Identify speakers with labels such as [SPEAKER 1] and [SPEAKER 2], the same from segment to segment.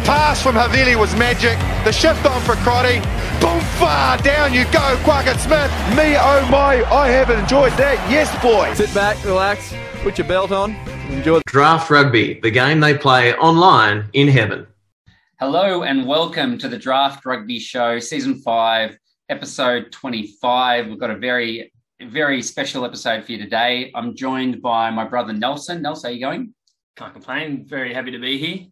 [SPEAKER 1] pass from Havili was magic. The shift on for Scotty. Boom, far down you go, Quackett Smith. Me, oh my, I have enjoyed that. Yes, boy.
[SPEAKER 2] Sit back, relax, put your belt on, enjoy.
[SPEAKER 3] Draft Rugby, the game they play online in heaven.
[SPEAKER 4] Hello and welcome to the Draft Rugby Show, Season 5, Episode 25. We've got a very, very special episode for you today. I'm joined by my brother Nelson. Nelson, how are you going?
[SPEAKER 5] Can't complain. Very happy to be here.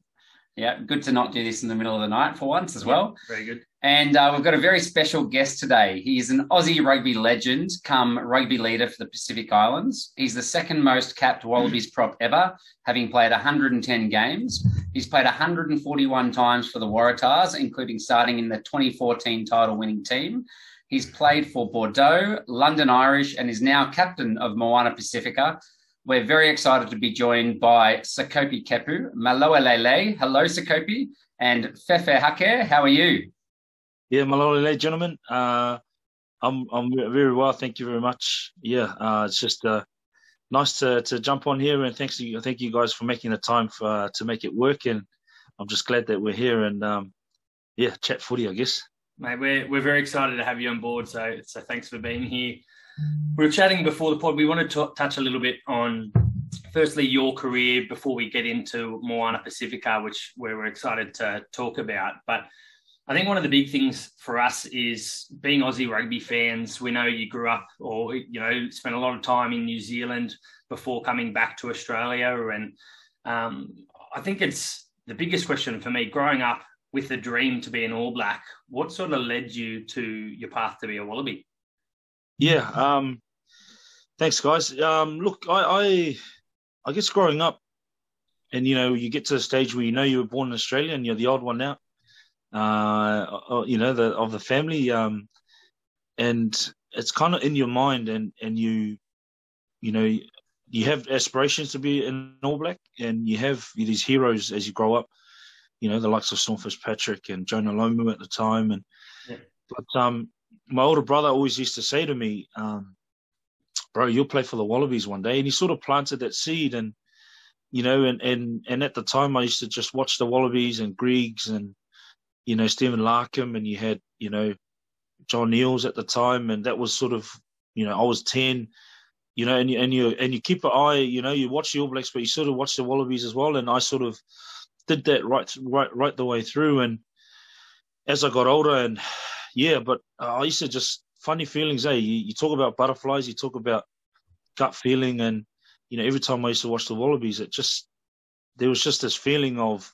[SPEAKER 4] Yeah, good to not do this in the middle of the night for once as well.
[SPEAKER 5] Very good.
[SPEAKER 4] And we've got a very special guest today. He's an Aussie rugby legend, come rugby leader for the Pacific Islands. He's the second most capped Wallabies prop ever, having played 110 games. He's played 141 times for the Waratahs, including starting in the 2014 title-winning team. He's played for Bordeaux, London Irish, and is now captain of Moana Pasifika. We're very excited to be joined by Sekope Kepu, Maloelele. Hello, Sekope. And Fefe Hake, how are you?
[SPEAKER 6] Yeah, Maloelele, gentlemen. I'm very well, thank you very much. Yeah, it's just nice to jump on here, and thank you guys for making the time to make it work. And I'm just glad that we're here and chat footy, I guess.
[SPEAKER 5] Mate, we're very excited to have you on board. So thanks for being here. We were chatting before the pod. We want to touch a little bit on, firstly, your career before we get into Moana Pasifika, which we're excited to talk about. But I think one of the big things for us is being Aussie rugby fans. We know you grew up or, spent a lot of time in New Zealand before coming back to Australia. And I think it's the biggest question for me, growing up with the dream to be an All Black, what sort of led you to your path to be a Wallaby?
[SPEAKER 6] Yeah, thanks, guys. Look, I guess growing up and, you get to the stage where you were born in Australia and you're the odd one out. Of the family, and it's kind of in your mind, and you have aspirations to be an All Black, and you have these heroes as you grow up, the likes of Sean Fitzpatrick and Jonah Lomu at the time, and but my older brother always used to say to me, "Bro, you'll play for the Wallabies one day," and he sort of planted that seed, and and at the time I used to just watch the Wallabies and Griggs and Stephen Larkham, and you had, John Neals at the time. And that was sort of, I was 10, and you keep an eye, you watch the All Blacks, but you sort of watch the Wallabies as well. And I sort of did that right the way through. And as I got older but I used to just, funny feelings, you talk about butterflies, you talk about gut feeling. And, every time I used to watch the Wallabies, there was just this feeling of,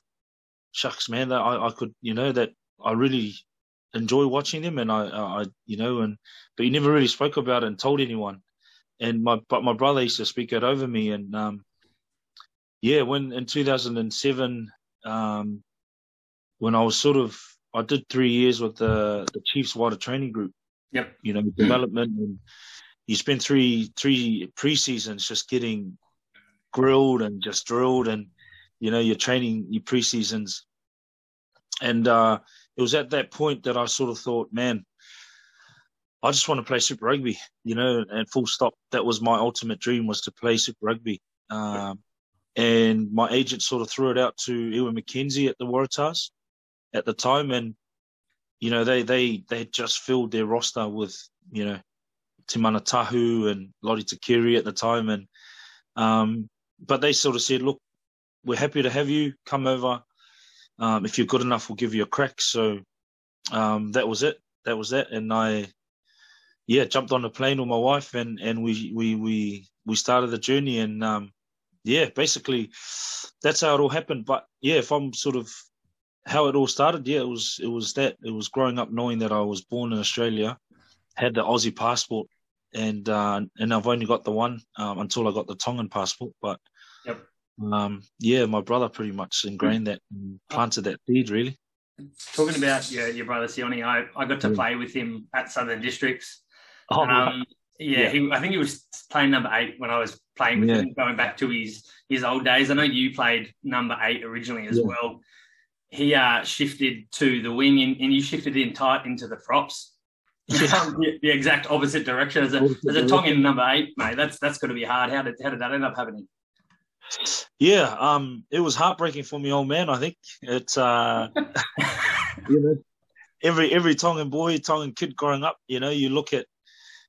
[SPEAKER 6] shucks, man, that I could, that I really enjoy watching them, and but you never really spoke about it and told anyone. But my brother used to speak it over me, and when in 2007, when I was I did 3 years with the Chiefs Wider Training Group.
[SPEAKER 5] Yep.
[SPEAKER 6] Development, and you spend three pre-seasons just getting grilled and just drilled, and you're training your pre-seasons. And it was at that point that I sort of thought, man, I just want to play Super Rugby, and full stop. That was my ultimate dream, was to play Super Rugby. And my agent sort of threw it out to Ewan McKenzie at the Waratahs at the time. And, they had just filled their roster with, Timana Tahu and Lottie Takiri at the time. And but they sort of said, look, we're happy to have you come over. If you're good enough, we'll give you a crack. So that was it. That was that. And I, jumped on the plane with my wife, and we started the journey. And basically that's how it all happened. But if I'm sort of how it all started, it was growing up knowing that I was born in Australia, had the Aussie passport, and I've only got the one until I got the Tongan passport. But
[SPEAKER 5] yep.
[SPEAKER 6] My brother pretty much ingrained that and planted that seed, really.
[SPEAKER 5] Talking about your brother Sione, I got to play with him at Southern Districts.
[SPEAKER 6] Oh,
[SPEAKER 5] I think he was playing number 8 when I was playing with him, going back to his old days. I know you played number 8 originally as well. He shifted to the wing, and you shifted in tight into the props. The exact opposite direction as a Tongan number 8, mate. That's got to be hard. How did that end up happening?
[SPEAKER 6] Yeah, it was heartbreaking for me, old man. I think it's every Tongan boy, Tongan kid growing up. You look at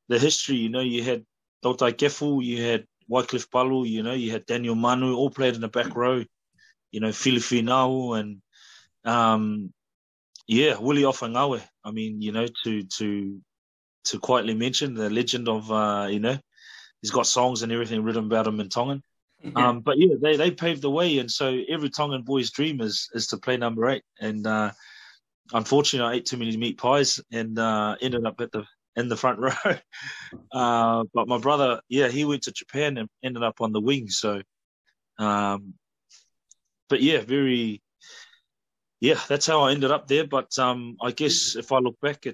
[SPEAKER 6] the history. You had Sekope Kepu, you had Wycliffe Palu. You had Daniel Manu, all played in the back row. Filifi Nau and Willie Ofangawe. I mean, to quietly mention the legend of he's got songs and everything written about him in Tongan. But they paved the way, and so every Tongan boy's dream is to play number 8. And unfortunately, I ate too many meat pies and ended up in the front row. But my brother, he went to Japan and ended up on the wing. So, but that's how I ended up there. But I guess if I look back,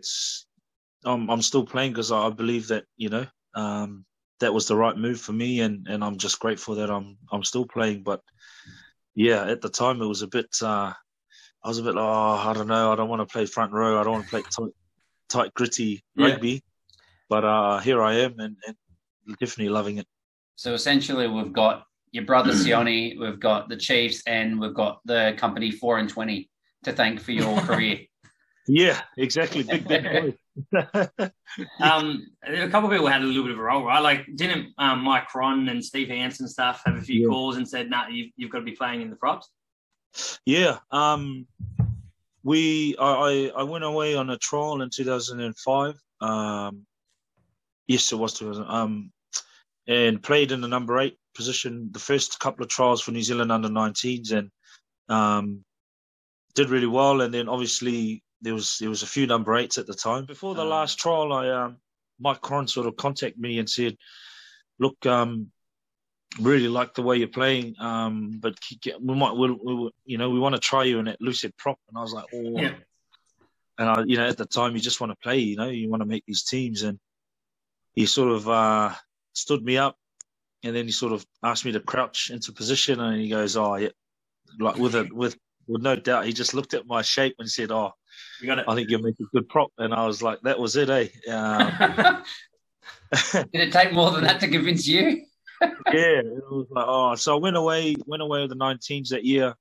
[SPEAKER 6] I'm still playing because I believe that that was the right move for me, and I'm just grateful that I'm still playing. But at the time it was a bit. I was a bit. I don't know. I don't want to play front row. I don't want to play tight gritty rugby. But here I am, and definitely loving it.
[SPEAKER 4] So essentially, we've got your brother Sione, we've got the Chiefs, and we've got the company 4 and 20 to thank for your career.
[SPEAKER 6] Yeah, exactly. Big boy.
[SPEAKER 5] A couple of people had a little bit of a role, right? Like, didn't Mike Cron and Steve Hansen stuff have a few calls and said, "Nah, you've got to be playing in the props"?
[SPEAKER 6] Yeah. I went away on a trial in 2005. Yes, it was 2000. And played in the number 8 position the first couple of trials for New Zealand under-19s, and did really well. And then obviously there was a few number 8s at the time. Before the last trial, Mike Cron sort of contacted me and said, "Look, really like the way you're playing, but we want to try you in that loose head prop." And I was like, "Oh." Yeah. And at the time, you just want to play. You want to make these teams, and he sort of stood me up, and then he sort of asked me to crouch into position, and he goes, "Oh yeah," like with no doubt, he just looked at my shape and said, "Oh, you got it. I think you'll make a good prop." And I was like, "That was it, eh?"
[SPEAKER 4] Did it take more than that to convince you?
[SPEAKER 6] Yeah, it was like, oh. So I went away with the 19s that year,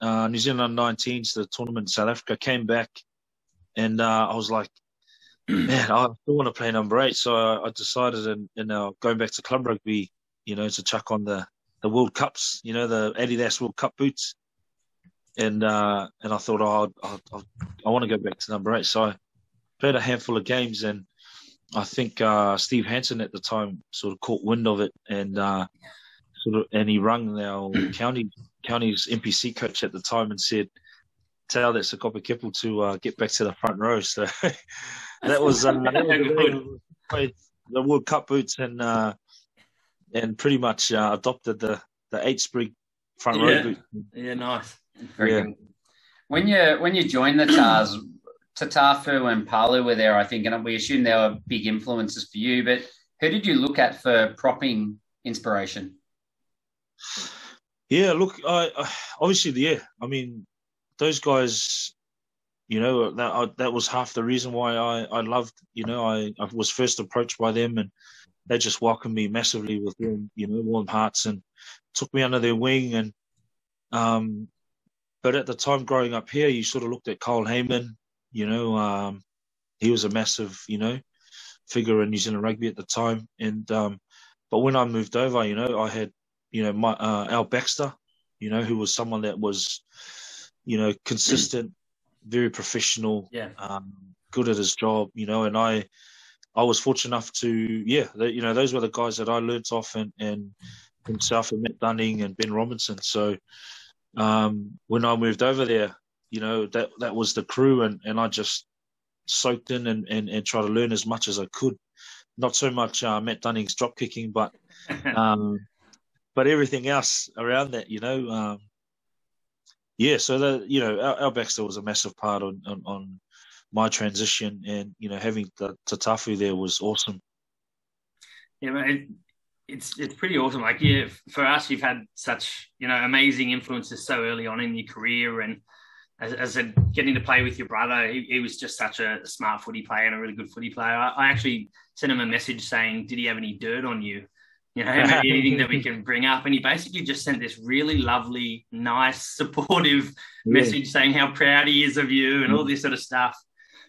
[SPEAKER 6] New Zealand under-19s, the tournament in South Africa. Came back, and I was like, man, I still want to play number 8. So I decided, in going back to club rugby, to chuck on the World Cups, the Adidas World Cup boots. And I thought, I want to go back to number 8. So I played a handful of games, and I think Steve Hansen at the time sort of caught wind of it, and he rang our county's NPC coach at the time and said, "Tell that Sekope Kepu to get back to the front row." So that was the World Cup boots, and pretty much adopted the 8 sprig front row boot.
[SPEAKER 5] Yeah, nice.
[SPEAKER 4] Very good. When you joined the Tars, Tatafu and Palu were there, I think, and we assume they were big influences for you. But who did you look at for propping inspiration? Yeah, look, I obviously, I mean, those guys, that was half the reason why I loved, I was first approached by them, and they just welcomed me massively with warm hearts, and took me under their wing. And but at the time growing up here, you sort of looked at Cole Heyman. He was a massive, figure in New Zealand rugby at the time. And but when I moved over, I had, Al Baxter, who was someone that was, consistent, very professional, good at his job, and I was fortunate enough to, those were the guys that I learnt off, and himself and Matt Dunning and Ben Robinson. So when I moved over there, that was the crew, and I just soaked in and tried to learn as much as I could. Not so much Matt Dunning's drop kicking, but everything else around that, So Al Baxter was a massive part on my transition, and having the Tatafu there was awesome.
[SPEAKER 5] Yeah, man, it's pretty awesome. Like, for us, you've had such amazing influences so early on in your career, and as I said, getting to play with your brother, he was just such a smart footy player and a really good footy player. I actually sent him a message saying, did he have any dirt on you? Anything that we can bring up. And he basically just sent this really lovely, nice, supportive message saying how proud he is of you and all this sort of stuff.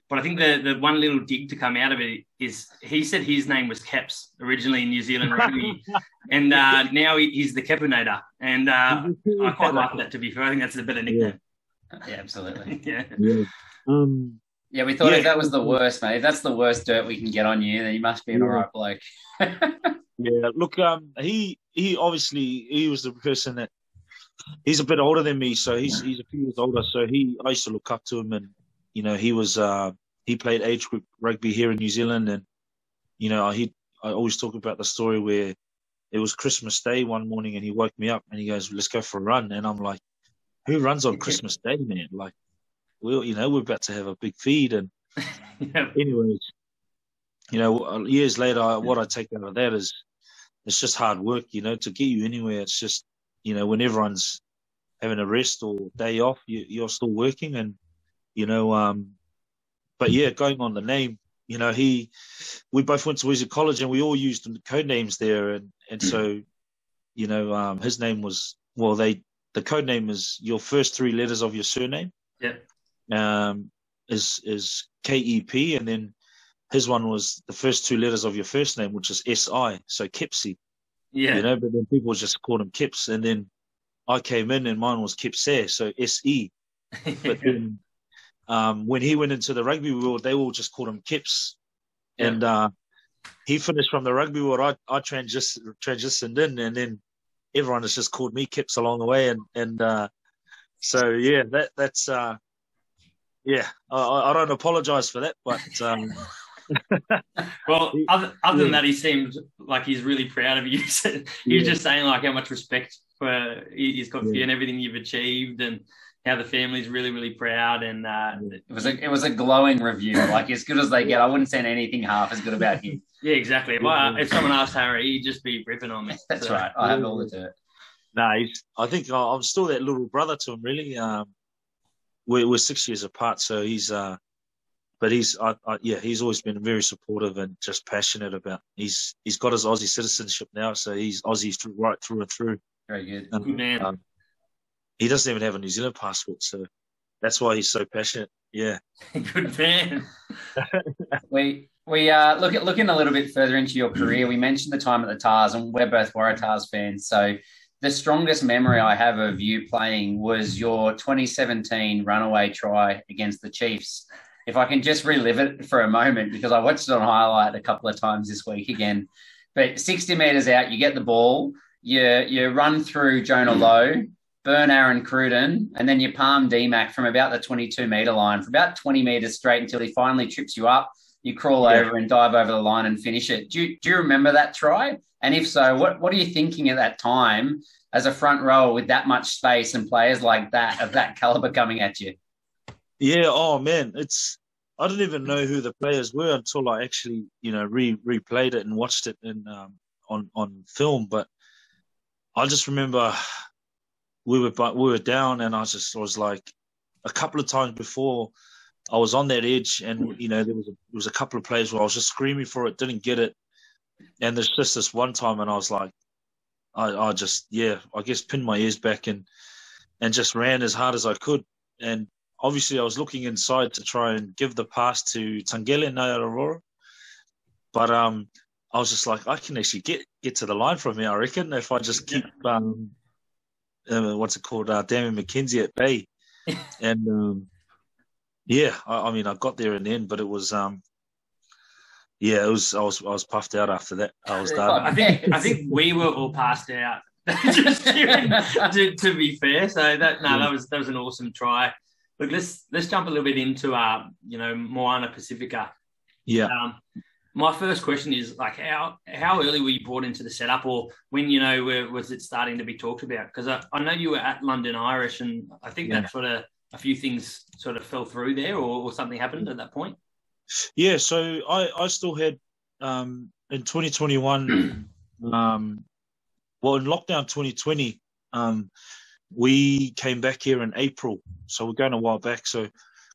[SPEAKER 5] But I think the one little dig to come out of it is he said his name was Keps originally in New Zealand rugby, and now he's the Kepunator. And I quite like that, to be fair. I think that's a better nickname.
[SPEAKER 4] Yeah, absolutely.
[SPEAKER 5] Yeah,
[SPEAKER 4] we thought if that was the worst, mate, if that's the worst dirt we can get on you, then you must be an all right bloke.
[SPEAKER 6] Look, he obviously, he was the person that, he's a bit older than me, so he's a few years older, so I used to look up to him, and, he was, he played age group rugby here in New Zealand, and, I always talk about the story where it was Christmas Day one morning, and he woke me up, and he goes, let's go for a run, and I'm like, who runs on Christmas Day, man? Like, we're about to have a big feed, and anyways, years later, what I take out of that is it's just hard work, to get you anywhere. It's just, when everyone's having a rest or day off, you're still working, and, but yeah, going on the name, we both went to Wesley College, and we all used the code names there, and so, his name was, the code name is your first three letters of your surname. Is KEP, and then his one was the first two letters of your first name, which is SI, so Kipsy. But then people just called him Kips, and then I came in and mine was Kipsay, so SE. But then when he went into the rugby world, they all just called him Kips. And he finished from the rugby world. I transitioned in, and then everyone has just called me Kips along the way. And so, yeah, that's I don't apologise for that, but
[SPEAKER 5] well, other than that, he seemed like he's really proud of you. He was just saying like how much respect for he's got for you and everything you've achieved, and how the family's really, really proud. And
[SPEAKER 4] it was a glowing review, like as good as they get. I wouldn't say anything half as good about him.
[SPEAKER 5] Yeah, exactly. If someone asked Harry, he'd just be ripping on me.
[SPEAKER 4] That's right. I have all the dirt.
[SPEAKER 6] No, I think I'm still that little brother to him, really. We're 6 years apart, so he's he's always been very supportive and just passionate about. He's got his Aussie citizenship now, so he's Aussie right through and through.
[SPEAKER 4] Very good.
[SPEAKER 5] Good man.
[SPEAKER 6] He doesn't even have a New Zealand passport, so that's why he's so passionate. Yeah.
[SPEAKER 5] Good man.
[SPEAKER 4] We looking a little bit further into your career. We mentioned the time at the Tars, and we're both Waratahs fans, so the strongest memory I have of you playing was your 2017 runaway try against the Chiefs. If I can just relive it for a moment, because I watched it on highlight a couple of times this week again. But 60 metres out, you get the ball, you run through Jonah Lowe, burn Aaron Cruden, and then you palm D-Mac from about the 22-metre line for about 20 metres straight until he finally trips you up. You crawl over and dive over the line and finish it. Do you remember that try? And if so, what are you thinking at that time as a front rower with that much space and players like that, of that caliber coming at you?
[SPEAKER 6] Yeah, oh man, I didn't even know who the players were until I actually, replayed it and watched it on film. But I just remember we were down, and I was like, a couple of times before I was on that edge, and there was a couple of plays where I was just screaming for it, didn't get it. And there's just this one time, and I was like, I guess pinned my ears back and just ran as hard as I could. And obviously I was looking inside to try and give the pass to Tangele Naiaroa. But I was just like, I can actually get to the line from here, I reckon, if I just keep, Damon McKenzie at bay. And, I got there in the end, but it was, I was puffed out after that. I was done.
[SPEAKER 5] I think we were all passed out. Just to be fair, so that was an awesome try. Look, let's jump a little bit into Moana Pasifika.
[SPEAKER 6] Yeah.
[SPEAKER 5] My first question is like how early were you brought into the setup, or when was it starting to be talked about? Because I know you were at London Irish, and I think that sort of a few things sort of fell through there, or something happened at that point.
[SPEAKER 6] Yeah, so I still had in 2021, in lockdown 2020, we came back here in April, so we're going a while back. So a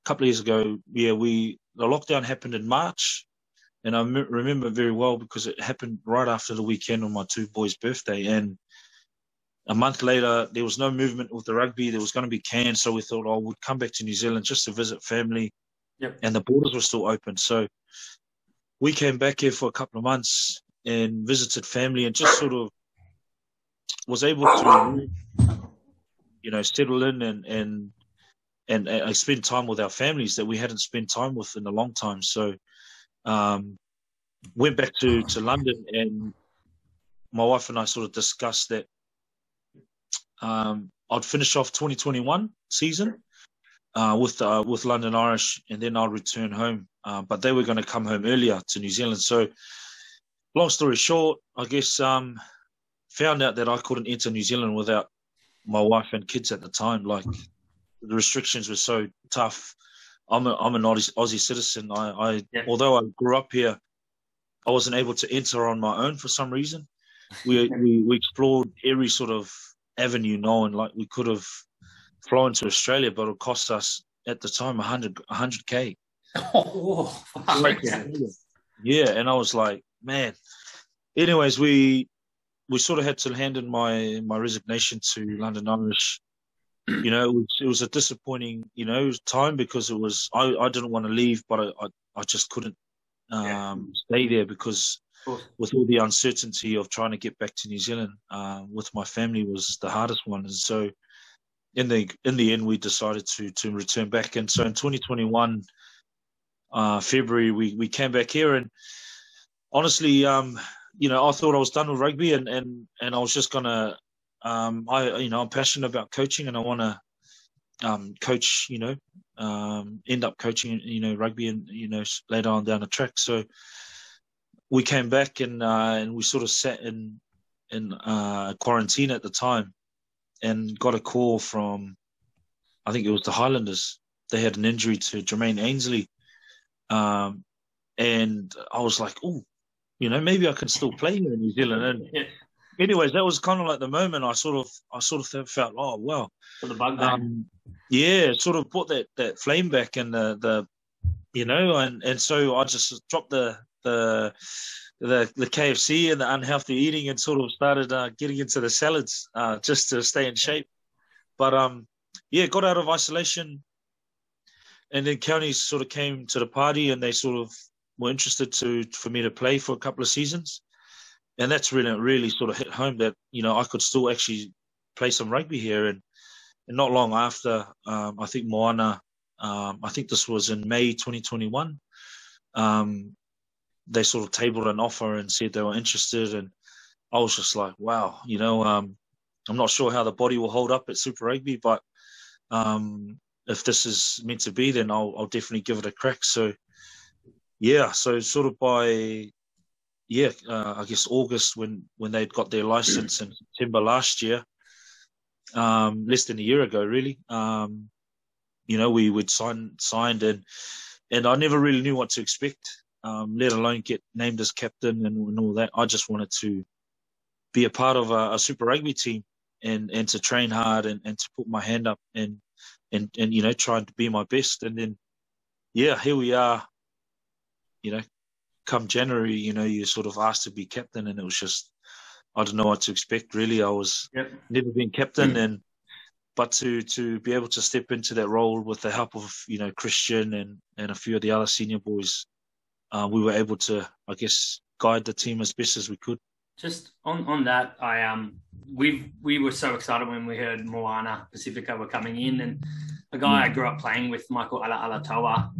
[SPEAKER 6] couple of years ago, the lockdown happened in March, And I remember very well because it happened right after the weekend on my two boys' birthday. And a month later, there was no movement with the rugby. There was going to be canned. So we thought, I would come back to New Zealand just to visit family.
[SPEAKER 5] Yep.
[SPEAKER 6] And the borders were still open. So we came back here for a couple of months and visited family and just sort of was able to, settle in and spend time with our families that we hadn't spent time with in a long time. So went back to London, and my wife and I sort of discussed that I'd finish off 2021 season with London Irish, and then I'll return home. But they were going to come home earlier to New Zealand. So long story short, I guess found out that I couldn't enter New Zealand without my wife and kids at the time. Like, the restrictions were so tough. I'm an Aussie citizen. Although I grew up here, I wasn't able to enter on my own for some reason. We explored every sort of avenue known. Like, we could have flown to Australia, but it cost us at the time $100K.
[SPEAKER 5] Oh,
[SPEAKER 6] yeah, and I was like, man. Anyways, we sort of had to hand in my resignation to London Irish. It was a disappointing, time because it was I didn't want to leave, but I just couldn't stay there because with all the uncertainty of trying to get back to New Zealand with my family was the hardest one. And so in the end, we decided to return back. And so in 2021 February, we came back here, and honestly, I thought I was done with rugby, and I was just gonna. I'm passionate about coaching, and I want to coach. End up coaching, rugby, and later on down the track. So we came back, and we sort of sat in quarantine at the time, and got a call from, I think it was the Highlanders. They had an injury to Jermaine Ainsley, and I was like, oh, maybe I can still play here in New Zealand. And anyways, that was kind of like the moment I sort of felt, oh wow,
[SPEAKER 5] for the bug back.
[SPEAKER 6] It sort of put that flame back, and and so I just dropped the KFC and the unhealthy eating and sort of started getting into the salads just to stay in shape. But got out of isolation, and then counties sort of came to the party, and they sort of were interested for me to play for a couple of seasons. And that's really sort of hit home that, I could still actually play some rugby here. And not long after, I think Moana, I think this was in May 2021, they sort of tabled an offer and said they were interested. And I was just like, wow, I'm not sure how the body will hold up at Super Rugby, but if this is meant to be, then I'll definitely give it a crack. So, so sort of by... I guess August when they'd got their license in September last year, less than a year ago, really. We would signed and I never really knew what to expect, let alone get named as captain and all that. I just wanted to be a part of a Super Rugby team and to train hard and to put my hand up and trying to be my best. And then, here we are, come January, you're sort of asked to be captain, and it was just, I don't know what to expect, really. I was never been captain, but to be able to step into that role with the help of, Christian and a few of the other senior boys, we were able to, I guess, guide the team as best as we could.
[SPEAKER 5] Just on that, we were so excited when we heard Moana Pasifika were coming in, and a guy I grew up playing with, Michael Alaalatoa,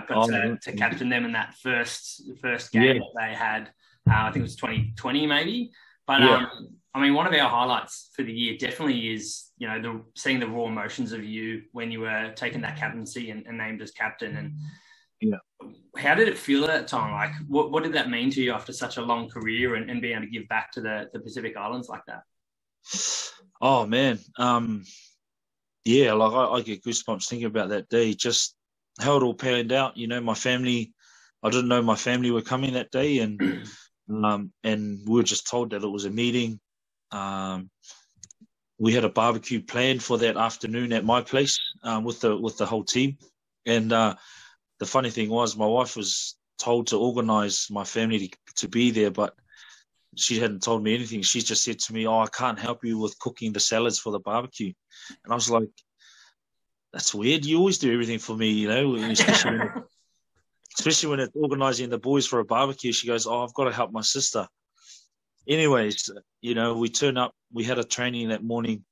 [SPEAKER 5] got to captain them in that first game that they had. I think it was 2020 maybe. But one of our highlights for the year definitely is, seeing the raw emotions of you when you were taking that captaincy and named as captain. And how did it feel at that time? Like, what did that mean to you after such a long career and being able to give back to the Pacific Islands like that?
[SPEAKER 6] Oh man, I get goosebumps thinking about that day. Just how it all panned out. My family, I didn't know my family were coming that day, and we were just told that it was a meeting. We had a barbecue planned for that afternoon at my place with the whole team, and the funny thing was, my wife was told to organise my family to be there, but she hadn't told me anything. She just said to me, "Oh, I can't help you with cooking the salads for the barbecue." And I was like, "That's weird. You always do everything for me, you know, especially when it's organising the boys for a barbecue." She goes, "Oh, I've got to help my sister." Anyways, you know, we turn up. We had a training that morning,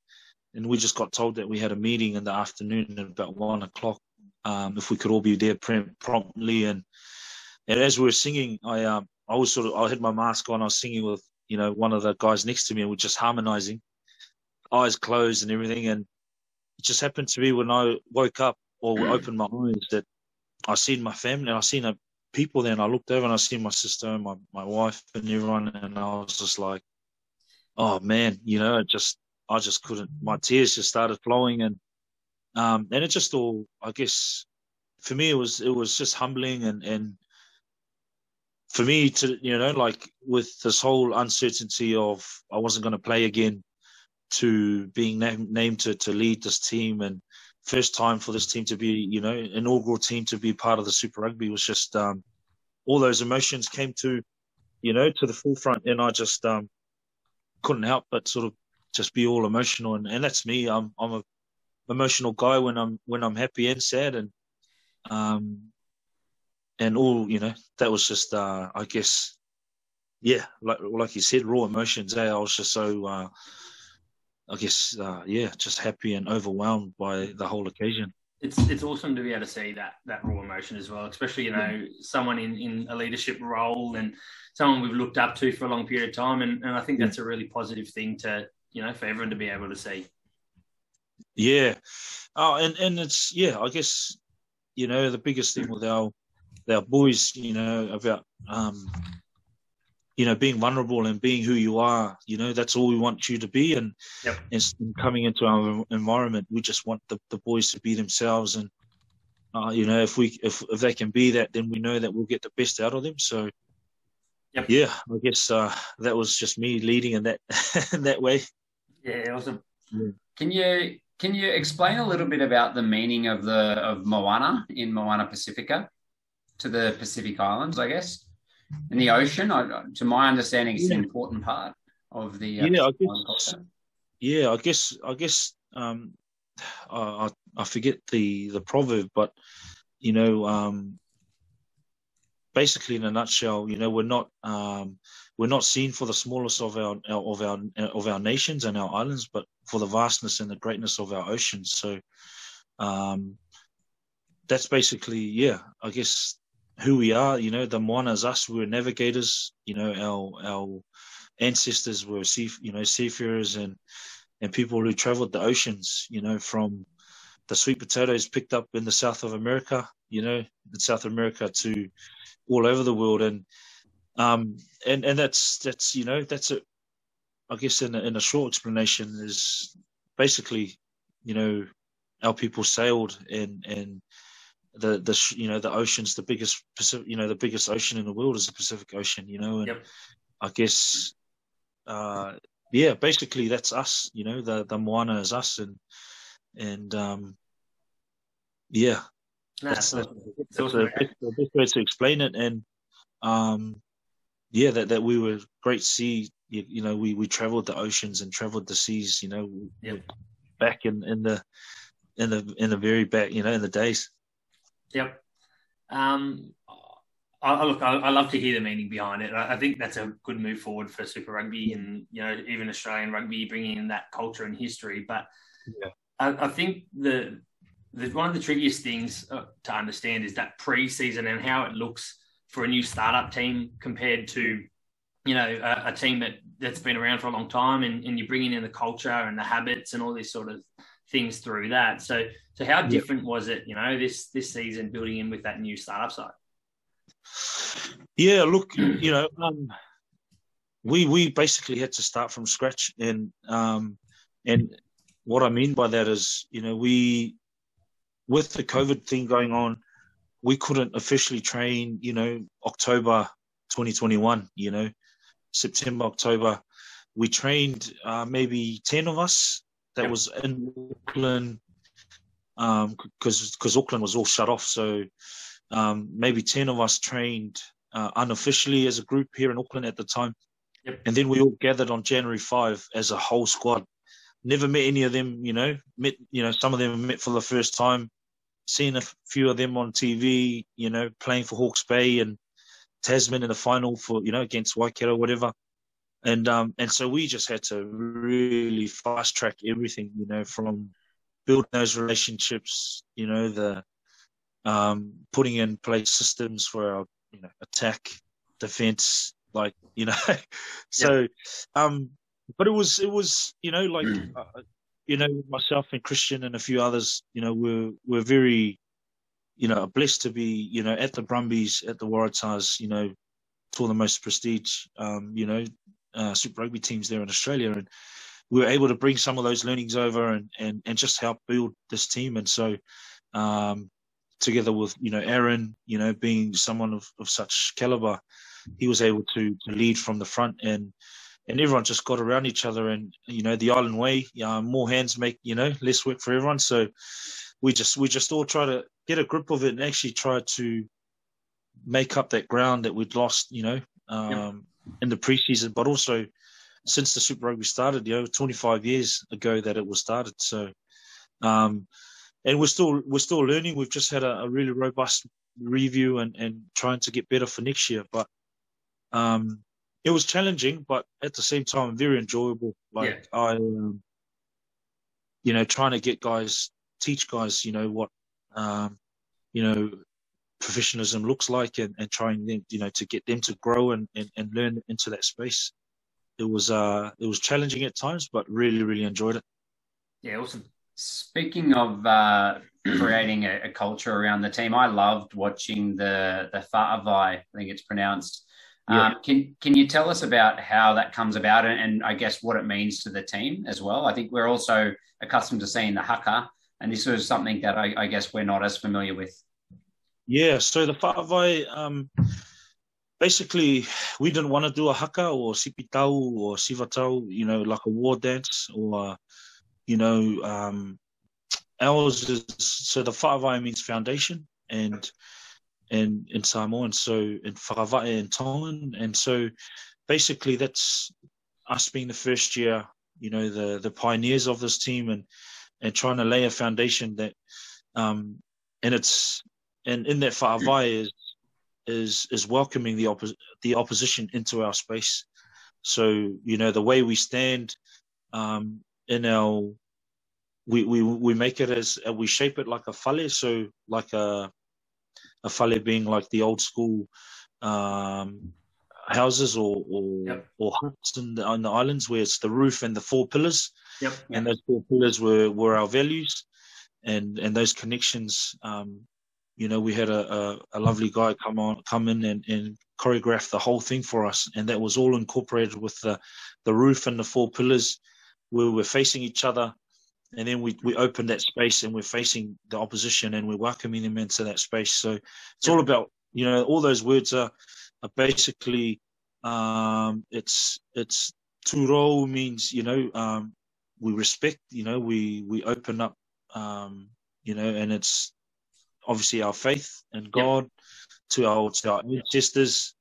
[SPEAKER 6] and we just got told that we had a meeting in the afternoon at about 1 o'clock. If we could all be there promptly, and as we were singing, I had my mask on. I was singing with, you know, one of the guys next to me, and we're just harmonizing, eyes closed and everything. And it just happened to be when I woke up or opened my eyes that I seen my family and I seen people there, and I looked over and I seen my sister and my wife and everyone, and I was just like, oh man, you know, I just couldn't. My tears just started flowing, and it just all, I guess, for me it was just humbling, and for me to, you know, like with this whole uncertainty of I wasn't going to play again, to being named to lead this team, and first time for this team to be, you know, inaugural team to be part of the Super Rugby, was just all those emotions came to, you know, to the forefront, and I just couldn't help but sort of just be all emotional, and that's me. I'm a emotional guy when I'm happy and sad, and all, you know, that was just I guess, yeah, like you said, raw emotions. I was just so I guess just happy and overwhelmed by the whole occasion.
[SPEAKER 5] It's awesome to be able to see that raw emotion as well, especially, you know, someone in a leadership role and someone we've looked up to for a long period of time, and I think that's a really positive thing to, you know, for everyone to be able to see. Yeah.
[SPEAKER 6] Oh, and it's, yeah, I guess, you know, the biggest thing with our boys, you know, about you know, being vulnerable and being who you are, you know, that's all we want you to be. And, and coming into our environment, we just want the boys to be themselves. And, you know, if they can be that, then we know that we'll get the best out of them. So, yeah, I guess that was just me leading in that in that way.
[SPEAKER 5] Yeah, awesome.
[SPEAKER 6] Yeah.
[SPEAKER 4] Can you explain a little bit about the meaning of Moana in Moana Pasifika to the Pacific Islands, I guess? In the ocean, to my understanding, it's an important part of the culture.
[SPEAKER 6] Yeah, I guess. I forget the proverb, but you know, basically in a nutshell, you know, we're not seen for the smallness of our nations and our islands, but for the vastness and the greatness of our oceans. So, that's basically, I guess, who we are. You know, the Moana is us. We're navigators. You know, our ancestors were seafarers and people who traveled the oceans, you know, from the sweet potatoes picked up in the South of America, you know, in South America to all over the world. And that's you know, that's it. I guess in a short explanation is basically, you know, our people sailed and the you know, the oceans, the biggest Pacific, you know, the biggest ocean in the world is the Pacific Ocean, you know, and I guess basically that's us, you know, the Moana is us, and that's the best way to explain it. And that we were great sea, you know, we traveled the oceans and traveled the seas, you know, back in the very back, you know, in the days.
[SPEAKER 5] Yep. I love to hear the meaning behind it. I think that's a good move forward for Super Rugby and, you know, even Australian rugby, bringing in that culture and history. But I think one of the trickiest things to understand is that pre-season and how it looks for a new startup team compared to, you know, a team that's been around for a long time, and you're bringing in the culture and the habits and all these sort of things through that. So how different was it, you know, this season building in with that new startup side?
[SPEAKER 6] Yeah, look, you know, we basically had to start from scratch, and what I mean by that is, you know, with the COVID thing going on, we couldn't officially train, you know, October 2021, you know, September, October. We trained maybe 10 of us. That was in Auckland, because Auckland was all shut off. So maybe 10 of us trained unofficially as a group here in Auckland at the time.
[SPEAKER 5] Yep.
[SPEAKER 6] And then we all gathered on January 5 as a whole squad. Never met any of them, some of them met for the first time, seen a few of them on TV, playing for Hawke's Bay and Tasman in the final for, against Waikato or whatever. And so we just had to really fast track everything, from building those relationships, the putting in place systems for our, attack, defense, so, but it was, myself and Christian and a few others, we're very, blessed to be, at the Brumbies, at the Waratahs, for the most prestige, Super Rugby teams there in Australia. And we were able to bring some of those learnings over and just help build this team. And so, together with, Aaron, being someone of such caliber, he was able to lead from the front and everyone just got around each other. And, the island way, more hands make, less work for everyone. So we just all try to get a grip of it and actually try to make up that ground that we'd lost, in the preseason, but also since the Super Rugby started, 25 years ago that it was started. So, and we're still learning. We've just had a really robust review and trying to get better for next year. But it was challenging, but at the same time, very enjoyable. Trying to get guys, teach guys, what, professionalism looks like and trying them, to get them to grow and learn into that space. It was challenging at times, but really, really enjoyed it.
[SPEAKER 4] Yeah, awesome. Speaking of creating a culture around the team, I loved watching the Whaavai, I think it's pronounced.
[SPEAKER 6] Yeah.
[SPEAKER 4] Can you tell us about how that comes about and I guess what it means to the team as well? I think we're also accustomed to seeing the haka, and this was something that I guess we're not as familiar with. Yeah,
[SPEAKER 6] so the Whaavai, basically, we didn't want to do a haka or sipitau or sivatau, like a war dance or, ours is, so the Whaavai means foundation and in Samoan, so in Whakawai and Tongan. And so basically that's us being the first year, the pioneers of this team and trying to lay a foundation that, and in that Whaavai is welcoming the opposition into our space. So, the way we stand, in our, we make it as, we shape it like a whale, so like a whale being like the old school houses or huts on the islands where it's the roof and the 4 pillars.
[SPEAKER 5] Yep.
[SPEAKER 6] And those 4 pillars were our values and those connections. We had a lovely guy come in and choreograph the whole thing for us, and that was all incorporated with the roof and the 4 pillars where we're facing each other. And then we open that space and we're facing the opposition and we're welcoming them into that space. So it's all about, all those words are basically, it's turo means, we respect, we open up, and it's obviously our faith in God, to our ancestors,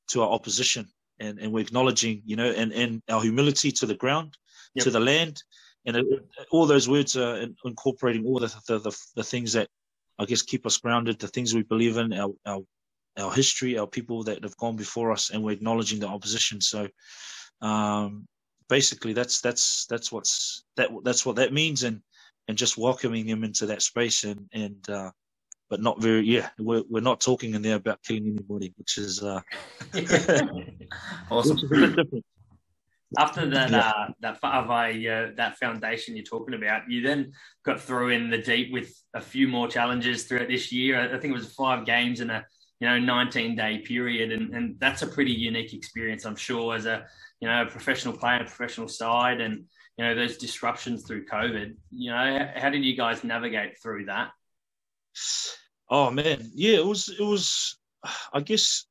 [SPEAKER 6] to our opposition. And we're acknowledging, and our humility to the ground, to the land. And all those words are incorporating all the things that I guess keep us grounded, the things we believe in, our history, our people that have gone before us, and we're acknowledging the opposition. So basically, that's what that means, and just welcoming them into that space, and but not very. We're not talking in there about killing anybody, which is
[SPEAKER 4] awesome.
[SPEAKER 6] Which is a bit different.
[SPEAKER 5] After that, that Whaavai, that foundation you're talking about, you then got thrown in the deep with a few more challenges throughout this year. I think it was 5 games in a 19-day period, and that's a pretty unique experience, I'm sure, as a professional player, professional side, and those disruptions through COVID. How did you guys navigate through that?
[SPEAKER 6] Oh man, yeah, it was. I guess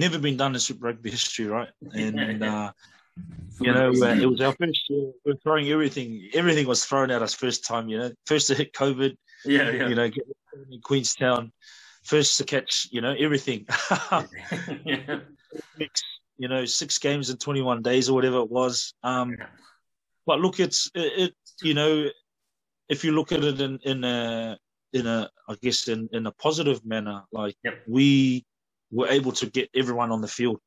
[SPEAKER 6] never been done in Super Rugby history, right? And it was our first year. We're throwing everything was thrown at us first time. First to hit COVID, get in Queenstown, first to catch, everything.
[SPEAKER 5] Yeah.
[SPEAKER 6] 6 games in 21 days or whatever it was. But look, it's if you look at it in a I guess in a positive manner, like we were able to get everyone on the field.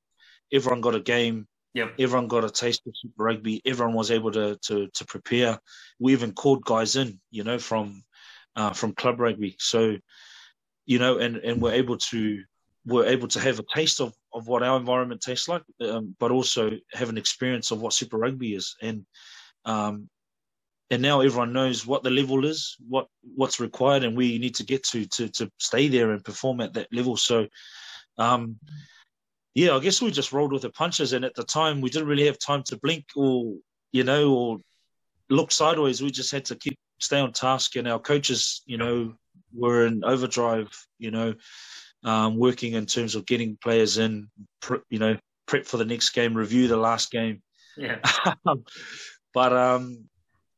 [SPEAKER 6] Everyone got a game.
[SPEAKER 5] Yep.
[SPEAKER 6] Everyone got a taste of Super Rugby. Everyone was able to prepare. We even called guys in, from club rugby. So, and we're able to have a taste of what our environment tastes like, but also have an experience of what Super Rugby is. And now everyone knows what the level is, what's required, and we need to get to stay there and perform at that level. So, I guess we just rolled with the punches. And at the time, we didn't really have time to blink or look sideways. We just had to stay on task. And our coaches, were in overdrive, working in terms of getting players in, prep for the next game, review the last game.
[SPEAKER 5] Yeah.
[SPEAKER 6] But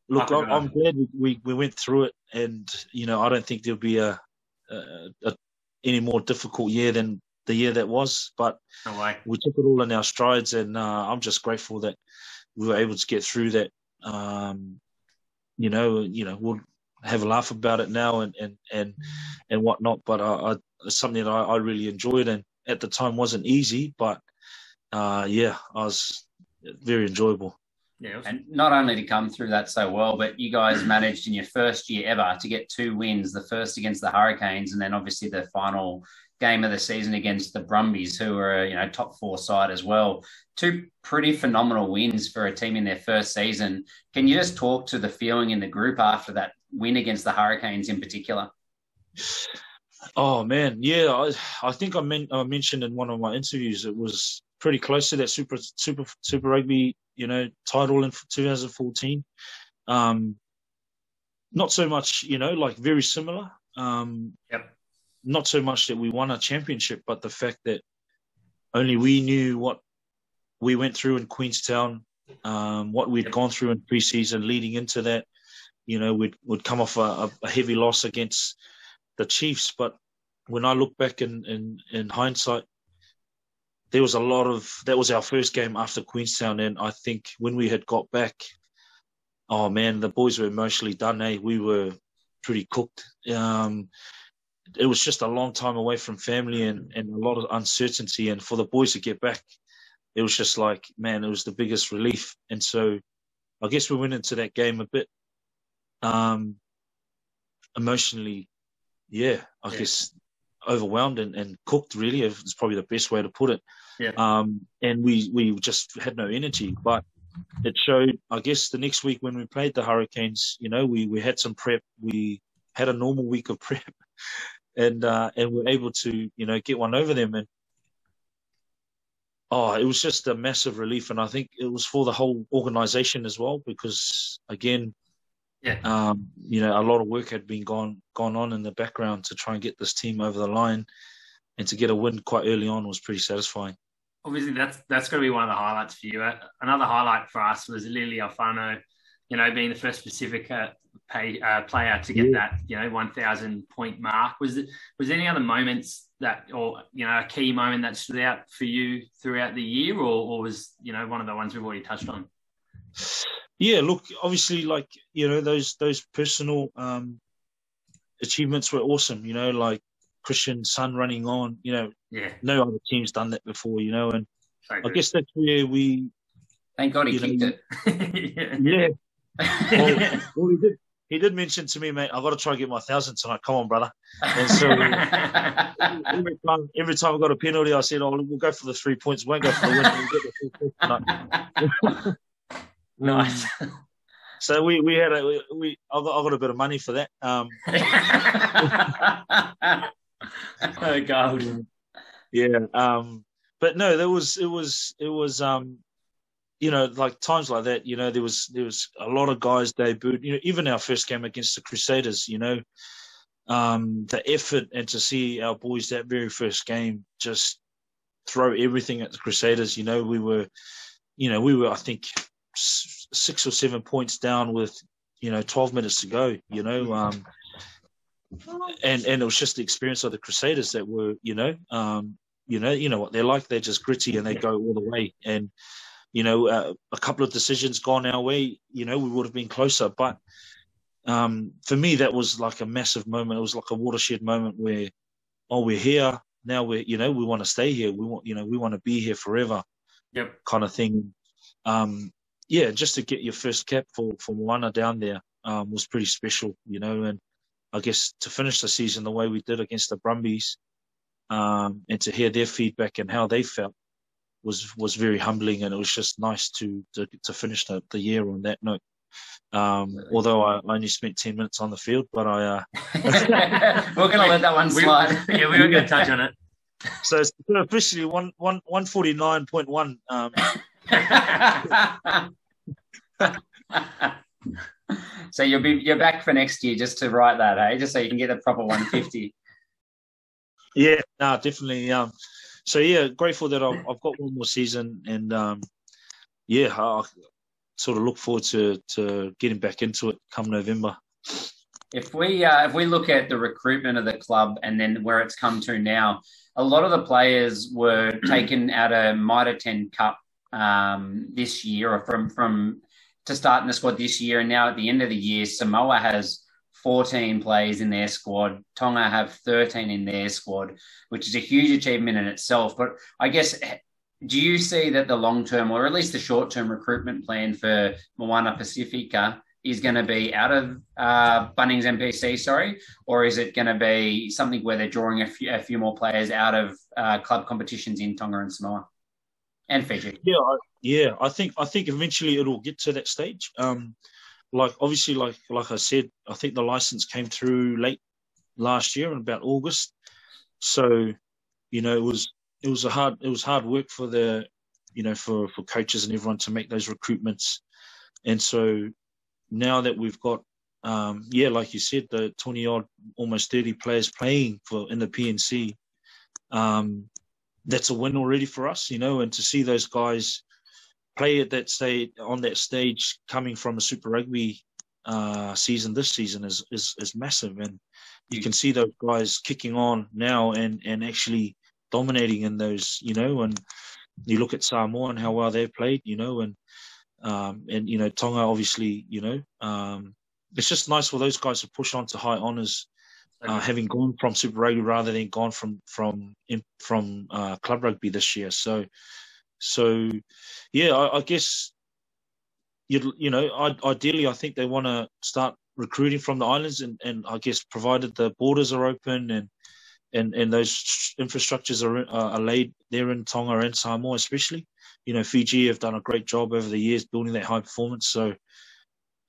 [SPEAKER 6] look, I'm glad we went through it, and I don't think there'll be a any more difficult year than the year that was. But we took it all in our strides, and I'm just grateful that we were able to get through that. We'll have a laugh about it now and whatnot. But it's something that I really enjoyed, and at the time wasn't easy, but I was very enjoyable.
[SPEAKER 4] Yeah, and not only to come through that so well, but you guys managed in your first year ever to get 2 wins, the first against the Hurricanes, and then obviously the final game of the season against the Brumbies, who are a top 4 side as well. 2 pretty phenomenal wins for a team in their first season. Can you just talk to the feeling in the group after that win against the Hurricanes in particular?
[SPEAKER 6] Oh man, yeah, I think I mentioned in one of my interviews it was pretty close to that Super Rugby title in 2014. Not so much, like very similar. Not so much that we won a championship, but the fact that only we knew what we went through in Queenstown, what we'd gone through in pre-season leading into that. We'd come off a heavy loss against the Chiefs, but when I look back in hindsight, there was that was our first game after Queenstown, and I think when we had got back, oh man, the boys were emotionally done. We were pretty cooked. It was just a long time away from family and a lot of uncertainty, and for the boys to get back, it was just like, man, it was the biggest relief. And so I guess we went into that game a bit emotionally, I guess overwhelmed and cooked, really. It's probably the best way to put it. And we just had no energy, but it showed, I guess, the next week when we played the Hurricanes, we had some prep. We had a normal week of prep and we're able to, get one over them. And it was just a massive relief. And I think it was for the whole organization as well, because again, a lot of work had been gone on in the background to try and get this team over the line, and to get a win quite early on was pretty satisfying.
[SPEAKER 5] Obviously, that's going to be one of the highlights for you. Another highlight for us was Lily Alfano, being the first Pacifica player to get that 1,000 point mark. Was there any other moments that, or a key moment that stood out for you throughout the year, or was one of the ones we've already touched on?
[SPEAKER 6] Yeah, look, obviously, like, those personal achievements were awesome, like Christian Sun running on, no other team's done that before, and I guess that's where we...
[SPEAKER 4] Thank God he kicked it.
[SPEAKER 6] Well, he did mention to me, mate, I've got to try and get my 1,000 tonight. Come on, brother. And so every time I got a penalty, I said, we'll go for the 3 points. Won't go for the win. We'll get the 3 points tonight.
[SPEAKER 5] Nice.
[SPEAKER 6] So I got a bit of money for that.
[SPEAKER 5] Oh God.
[SPEAKER 6] Yeah. But no, it was like times like that, there was a lot of guys debuted, even our first game against the Crusaders, the effort, and to see our boys that very first game just throw everything at the Crusaders. We were, I think 6 or 7 points down with, 12 minutes to go, and it was just the experience of the Crusaders that were, you know what they're like. They're just gritty and they go all the way. And a couple of decisions gone our way, we would have been closer. But for me, that was like a massive moment. It was like a watershed moment where, we're here now. We want to stay here. We want to be here forever.
[SPEAKER 5] Yep.
[SPEAKER 6] Kind of thing. Just to get your first cap for Moana down there was pretty special, and I guess to finish the season the way we did against the Brumbies, and to hear their feedback and how they felt was very humbling, and it was just nice to finish the year on that note. Although I only spent 10 minutes on the field, but
[SPEAKER 4] we're going to let that one slide.
[SPEAKER 5] We were going to touch on it.
[SPEAKER 6] So it's officially 149.1.
[SPEAKER 4] So you're back for next year just to write that, hey? Just so you can get a proper 150.
[SPEAKER 6] Yeah, no, definitely. So yeah, grateful that I've got one more season, and I sort of look forward to getting back into it come November.
[SPEAKER 4] If we look at the recruitment of the club and then where it's come to now, a lot of the players were taken out of Mitre 10 Cup this year, or from to start in the squad this year, and now at the end of the year, Samoa has 14 players in their squad. Tonga have 13 in their squad, which is a huge achievement in itself. But I guess, do you see that the long-term, or at least the short-term recruitment plan for Moana Pasifika is going to be out of Bunnings NPC, or is it going to be something where they're drawing a few more players out of club competitions in Tonga and Samoa and Fiji?
[SPEAKER 6] Yeah. I think eventually it'll get to that stage. Like I said, I think the license came through late last year in about August. So, it was hard work for the, for coaches and everyone to make those recruitments. And so now that we've got, like you said, the 20 odd, almost 30 players playing in the PNC, that's a win already for us, and to see those guys play at that stage coming from a Super Rugby season this season is massive. And you can see those guys kicking on now and actually dominating in those, and you look at Samoa and how well they've played, and Tonga, obviously, it's just nice for those guys to push on to high honours, having gone from Super Rugby rather than gone from club rugby this year. So yeah, I guess ideally, I think they want to start recruiting from the islands, and I guess provided the borders are open and those infrastructures are laid there in Tonga and Samoa, especially. Fiji have done a great job over the years building that high performance. So,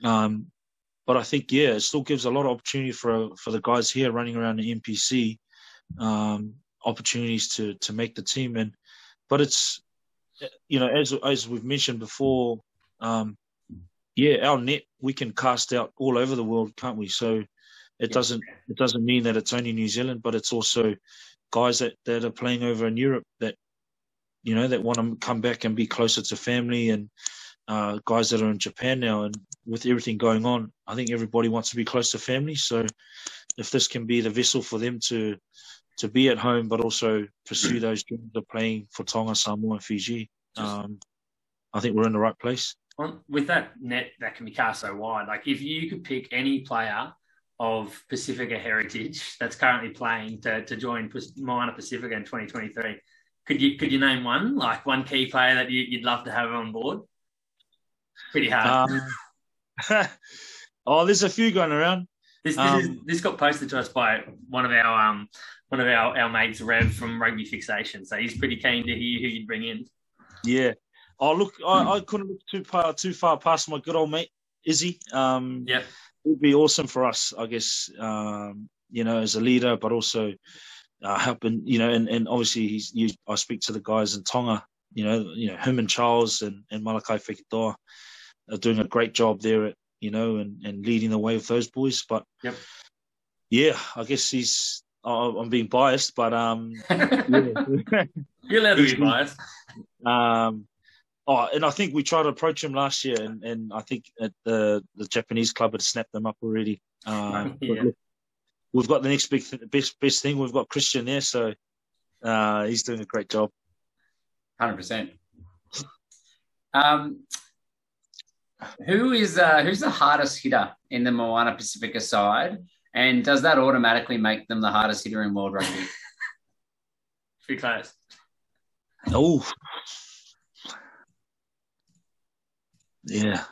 [SPEAKER 6] but I think, it still gives a lot of opportunity for the guys here running around the NPC, opportunities to make the team. But it's, as we've mentioned before, our net, we can cast out all over the world, can't we? So it doesn't mean that it's only New Zealand, but it's also guys that are playing over in Europe that, that want to come back and be closer to family, and guys that are in Japan now. And with everything going on, I think everybody wants to be close to family. So if this can be the vessel for them to be at home, but also pursue those dreams of playing for Tonga, Samoa, and Fiji, I think we're in the right place.
[SPEAKER 5] With that net that can be cast so wide, like if you could pick any player of Pacifica heritage that's currently playing to join Moana Pasifika in 2023, could you name one key player that you'd love to have on board? Pretty hard.
[SPEAKER 6] There's a few going around.
[SPEAKER 5] This got posted to us by one of our mates, Rev from Rugby Fixation. So he's pretty keen to hear who you'd bring in.
[SPEAKER 6] Yeah. I couldn't look too far past my good old mate Izzy.
[SPEAKER 5] Yeah.
[SPEAKER 6] It would be awesome for us, I guess. As a leader, but also helping. And obviously I speak to the guys in Tonga. Him and Charles and Malakai Whekitoa are doing a great job there at, and leading the way with those boys. But I guess I'm being biased, but
[SPEAKER 5] you're allowed to be biased.
[SPEAKER 6] And I think we tried to approach him last year, and I think the Japanese club had snapped them up already. we've got the next best thing. We've got Christian there, so he's doing a great job.
[SPEAKER 4] 100%. Who's the hardest hitter in the Moana Pasifika side, and does that automatically make them the hardest hitter in World Rugby?
[SPEAKER 5] Be close.
[SPEAKER 6] Oh, yeah.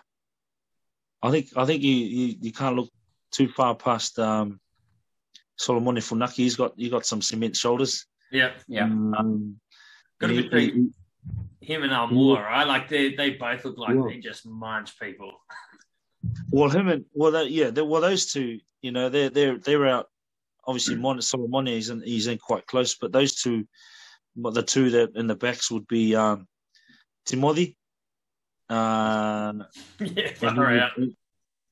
[SPEAKER 6] I think you can't look too far past Solomone Funaki. He got some cement shoulders.
[SPEAKER 5] Yeah. Got to be him and Almoa, right? Like they both look like they just munch people.
[SPEAKER 6] Well, those two, they're out. Obviously, Solomone he's in quite close, but those two, but the two that in the backs would be Timothy. And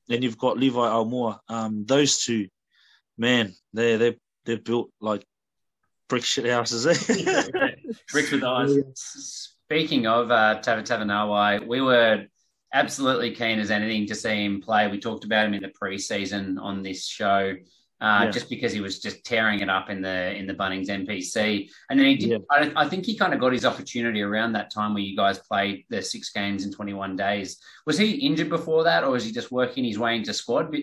[SPEAKER 6] you've got Levi Almoa. Those two, man, they're built like brick shit houses.
[SPEAKER 5] Bricks with eyes.
[SPEAKER 4] Speaking of Tavatanawai, we were absolutely keen as anything to see him play. We talked about him in the pre-season on this show, just because he was just tearing it up in the Bunnings NPC. And then he did. Yeah. I think he kind of got his opportunity around that time where you guys played the 6 games in 21 days. Was he injured before that, or was he just working his way into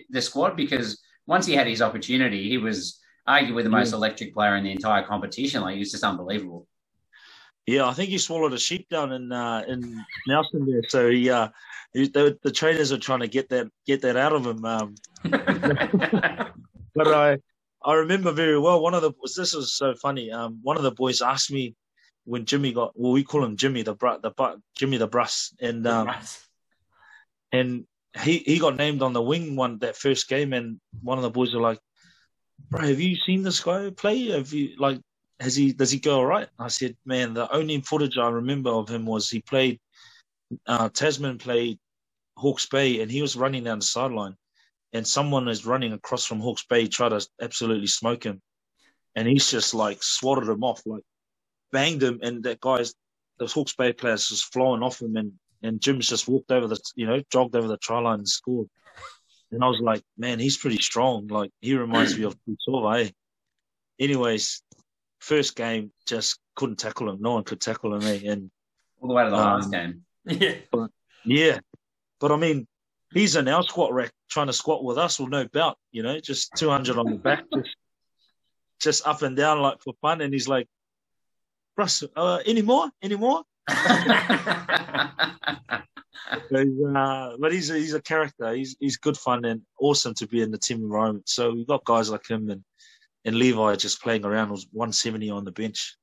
[SPEAKER 4] the squad? Because once he had his opportunity, he was arguably the most electric player in the entire competition. Like, he was just unbelievable.
[SPEAKER 6] Yeah, I think he swallowed a sheep down in Nelson there. So the trainers are trying to get that out of him. But I remember very well. This was so funny. One of the boys asked me when Jimmy we call him Jimmy Jimmy the Bruss, and he got named on the wing that first game, and one of the boys were like, "Bro, have you seen this guy play? Have you does he go all right?" I said, "Man, the only footage I remember of him was he played Tasman played Hawke's Bay, and he was running down the sideline, and someone is running across from Hawke's Bay, tried to absolutely smoke him, and he's just like swatted him off, like banged him, and the Hawke's Bay players just flowing off him, and Jim's just walked over jogged over the try line and scored." And I was like, "Man, he's pretty strong. Like, he reminds me of Kusova, eh?" Anyways, first game, just couldn't tackle him. No one could tackle him, eh? And
[SPEAKER 4] all the way to the last game.
[SPEAKER 6] But I mean, he's in our squat rack trying to squat with us with no belt, just 200 on the back, just up and down like for fun. And he's like, "Russ, any more?" But he's a character. He's good fun and awesome to be in the team environment. So we've got guys like him and Levi just playing around, was 170 on the bench.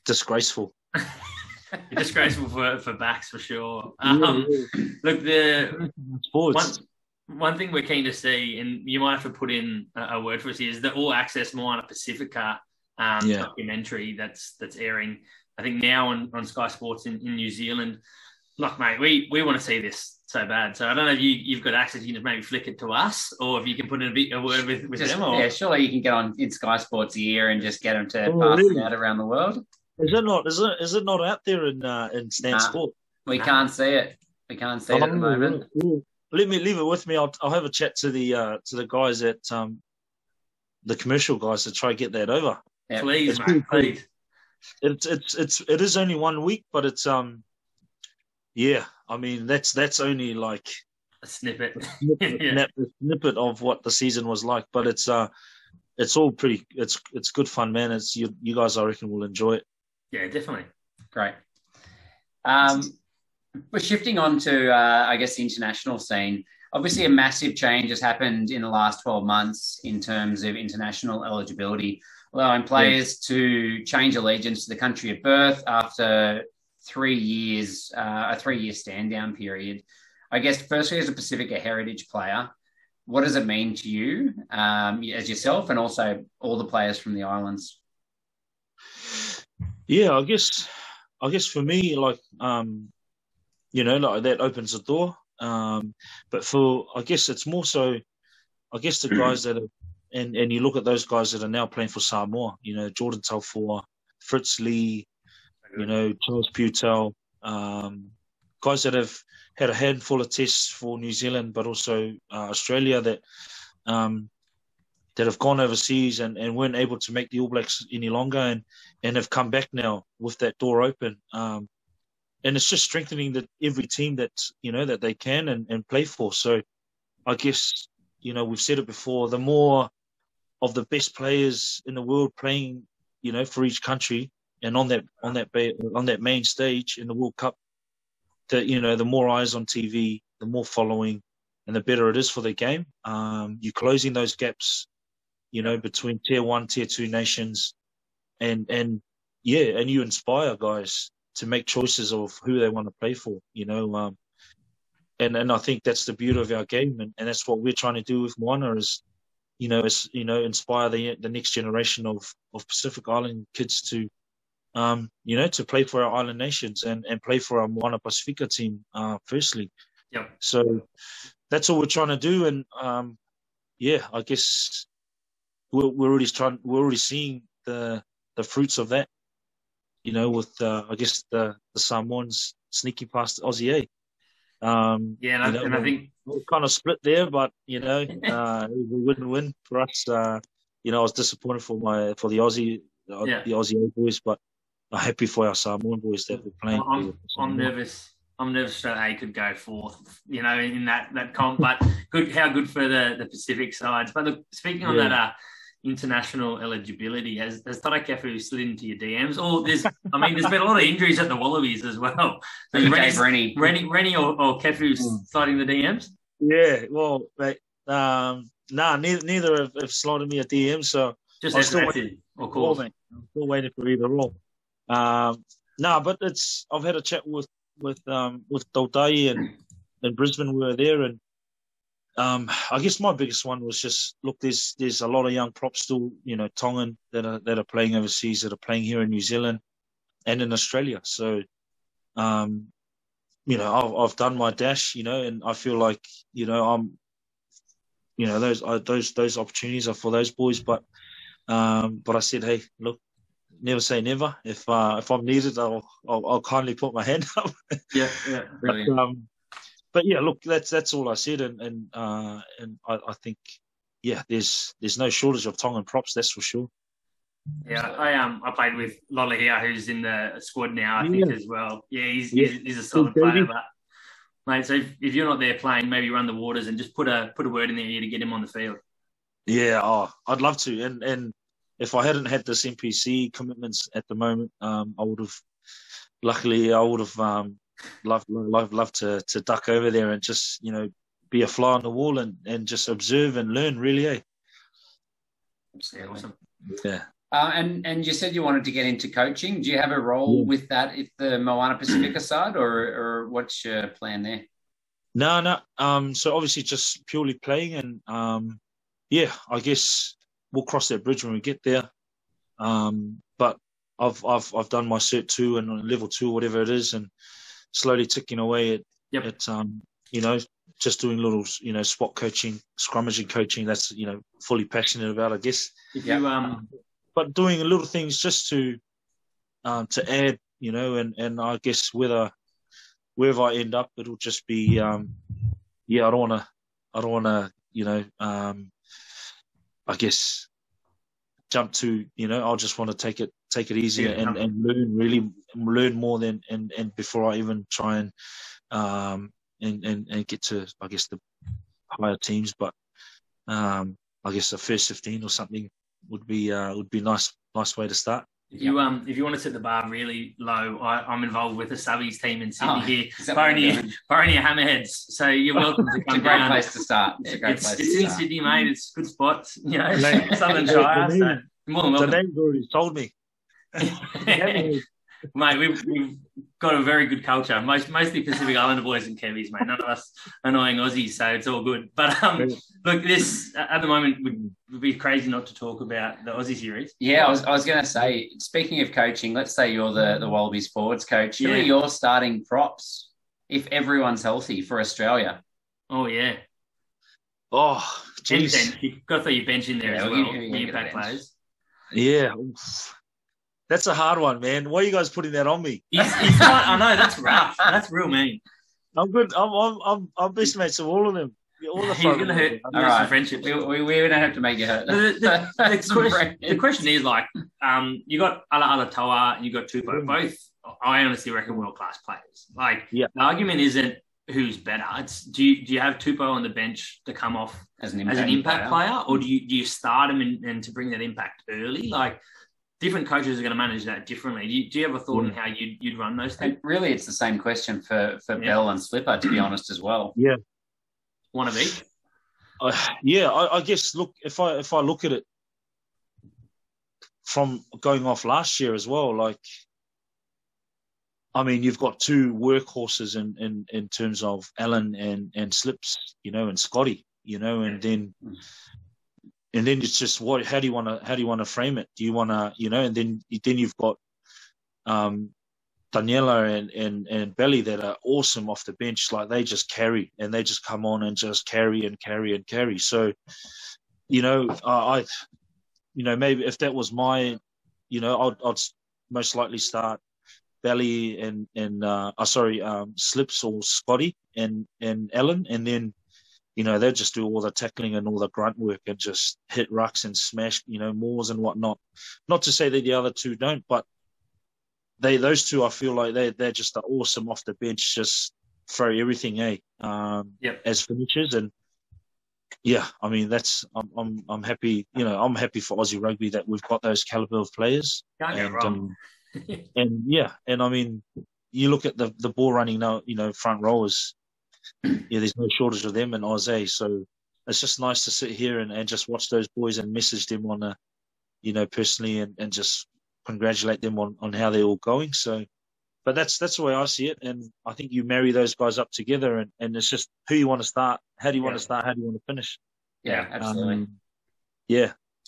[SPEAKER 6] Disgraceful.
[SPEAKER 5] Disgraceful for backs for sure. Look, one thing we're keen to see, and you might have to put in a word for us here, is the All Access Moana Pasifika documentary that's airing, I think, now on Sky Sports in New Zealand. Look, mate, we want to see this so bad. So I don't know if you've got access. You can just maybe flick it to us, or if you can put in a word with them. Or...
[SPEAKER 4] Yeah, surely you can get on in Sky Sports ear and just get them to pass it out around the world.
[SPEAKER 6] Is it not out there in Stan Sport?
[SPEAKER 4] We can't see it. We can't see it at the moment.
[SPEAKER 6] Let me leave it with me. I'll have a chat to the guys at the commercial guys to try to get that over.
[SPEAKER 5] Yeah. Please, mate, please.
[SPEAKER 6] It is only 1 week, but it's I mean that's only like
[SPEAKER 5] a snippet,
[SPEAKER 6] a snippet of what the season was like. But it's all pretty. It's good fun, man. It's you guys, I reckon, will enjoy it.
[SPEAKER 5] Yeah, definitely.
[SPEAKER 4] Great. We're shifting on to, I guess, the international scene. Obviously, a massive change has happened in the last 12 months in terms of international eligibility, allowing players to change allegiance to the country of birth after 3 years, a 3-year stand-down period. I guess, firstly, as a Pasifika heritage player, what does it mean to you as yourself and also all the players from the islands?
[SPEAKER 6] Yeah, I guess for me, like, like that opens the door. But I guess it's more so, I guess the guys that are, and you look at those guys that are now playing for Samoa, Jordan Taufua, Fritz Lee, Charles Putel, guys that have had a handful of tests for New Zealand, but also Australia that, that have gone overseas and weren't able to make the All Blacks any longer and have come back now with that door open. And it's just strengthening every team that they can and play for. So I guess, we've said it before, the more of the best players in the world playing, for each country and on that main stage in the World Cup, that, the more eyes on TV, the more following, and the better it is for the game. You're closing those gaps, between tier 1, tier 2 nations, and you inspire guys to make choices of who they want to play for, and I think that's the beauty of our game, and that's what we're trying to do with Moana is, inspire the next generation of Pacific Island kids to, to play for our island nations and play for our Moana Pasifika team, firstly.
[SPEAKER 5] Yep.
[SPEAKER 6] So that's all we're trying to do, and I guess we're already seeing the fruits of that, with I guess the Samoans sneaking past Aussie A.
[SPEAKER 5] And I think
[SPEAKER 6] we're kind of split there, but it was a win-win for us. I was disappointed for the Aussie A boys, but I'm happy for our Samoan boys that we're playing.
[SPEAKER 5] I'm nervous. I'm nervous that A could go fourth, in that comp. But how good for the Pacific sides. But look, speaking on that international eligibility, has Sekope Kepu slid into your DMs? Or there's been a lot of injuries at the Wallabies as well. So Rennie or Kefu sliding the DMs?
[SPEAKER 6] Yeah, well, mate, neither have slotted me a DM. So
[SPEAKER 5] just
[SPEAKER 6] I'm still waiting. Of course, mate. I'm still waiting for either or. But I've had a chat with Tait and Brisbane. We were there, and I guess my biggest one was just, look, there's a lot of young props still, Tongan that are playing overseas, that are playing here in New Zealand and in Australia. So, I've done my dash, and I feel like, I'm, those opportunities are for those boys. But I said, hey, look, never say never. If I'm needed, I'll kindly put my hand up.
[SPEAKER 5] Yeah, brilliant.
[SPEAKER 6] But yeah, look, that's all I said, and I think, there's no shortage of Tongan props, that's for sure.
[SPEAKER 5] Yeah, I played with Lola here, who's in the squad now, I think as well. Yeah, he's a solid player, but mate, so if you're not there playing, maybe run the waters and just put a word in their ear to get him on the field. Yeah,
[SPEAKER 6] I'd love to, and if I hadn't had this NPC commitments at the moment, I would have loved to duck over there and just, be a fly on the wall and just observe and learn, really, eh?
[SPEAKER 5] Awesome.
[SPEAKER 6] Yeah.
[SPEAKER 4] And you said you wanted to get into coaching. Do you have a role with that at the Moana Pasifika side, or what's your plan there?
[SPEAKER 6] No. So obviously just purely playing, and I guess we'll cross that bridge when we get there. But I've done my Cert 2 and level 2, whatever it is, and slowly ticking away at just doing little, spot coaching, scrummaging coaching. That's, fully passionate about, I guess. But doing little things just to add, and I guess wherever I end up, it'll just be, I don't want to, I guess jump to, I'll just want to take it easier and learn more than and before I even try and get to, I guess, the higher teams. But I guess the first 15 or something would be nice way to start.
[SPEAKER 5] If you want to set the bar really low, I'm involved with the Subbies team in Sydney here, Boronia Hammerheads. So you're welcome to come down.
[SPEAKER 4] It's a great place to start. It's
[SPEAKER 5] in Sydney, mate. It's a good spot. Southern Shire. So more than welcome.
[SPEAKER 6] The name's already told me.
[SPEAKER 5] Mate, we've got a very good culture. Mostly Pacific Islander boys and Kevies, mate. None of us annoying Aussies, so it's all good. But look, this at the moment would be crazy not to talk about the Aussie series.
[SPEAKER 4] Yeah, I was going to say, speaking of coaching, let's say you're the Wallabies forwards coach. Who are your starting props if everyone's healthy for Australia?
[SPEAKER 5] Oh yeah.
[SPEAKER 6] Oh, geez.
[SPEAKER 5] You've got to throw your bench in there as well. The impact players.
[SPEAKER 6] Yeah. That's a hard one, man. Why are you guys putting that on me?
[SPEAKER 5] He's not, I know, that's rough. That's real mean.
[SPEAKER 6] I'm good. I'm best mates of all of them. all the
[SPEAKER 5] He's going to hurt
[SPEAKER 4] All right.
[SPEAKER 5] friendships.
[SPEAKER 4] We don't have to make you hurt.
[SPEAKER 5] The question is, like, you got Alaalatoa and you got Tupou. Both, I honestly reckon, world-class players. Like, the argument isn't who's better. It's do you have Tupou on the bench to come off as an impact player, or do you start him and to bring that impact early? Like, different coaches are going to manage that differently. Do you have a thought on how you'd run those things?
[SPEAKER 4] Really, it's the same question for Bell and Slipper, to be honest, as well.
[SPEAKER 6] Yeah.
[SPEAKER 5] One of each?
[SPEAKER 6] I guess, look, if I look at it from going off last year as well, like, I mean, you've got two workhorses in terms of Allan and Slips, and Scotty, and then it's just how do you want to frame it? Do you want to, and then you've got Daniela and Belly that are awesome off the bench. Like, they just carry and they just come on and just carry and carry and carry. So, I maybe if that was my, I'd most likely start Belly and Slips or Scotty and Allan, and then they'll just do all the tackling and all the grunt work and just hit rucks and smash moors and whatnot. Not to say that the other two don't, but those two, I feel like they're just awesome off the bench, just throw everything as finishers. And I mean, I'm happy. I'm happy for Aussie rugby that we've got those caliber of players.
[SPEAKER 5] Can't go wrong.
[SPEAKER 6] And I mean, you look at the ball running now, front rowers. There's no shortage of them in Aussie. So it's just nice to sit here and just watch those boys and message them on personally and just congratulate them on how they're all going. So, but that's the way I see it. And I think you marry those guys up together and it's just who you want to start, how do you want to start, how do you want to finish?
[SPEAKER 4] Yeah, absolutely.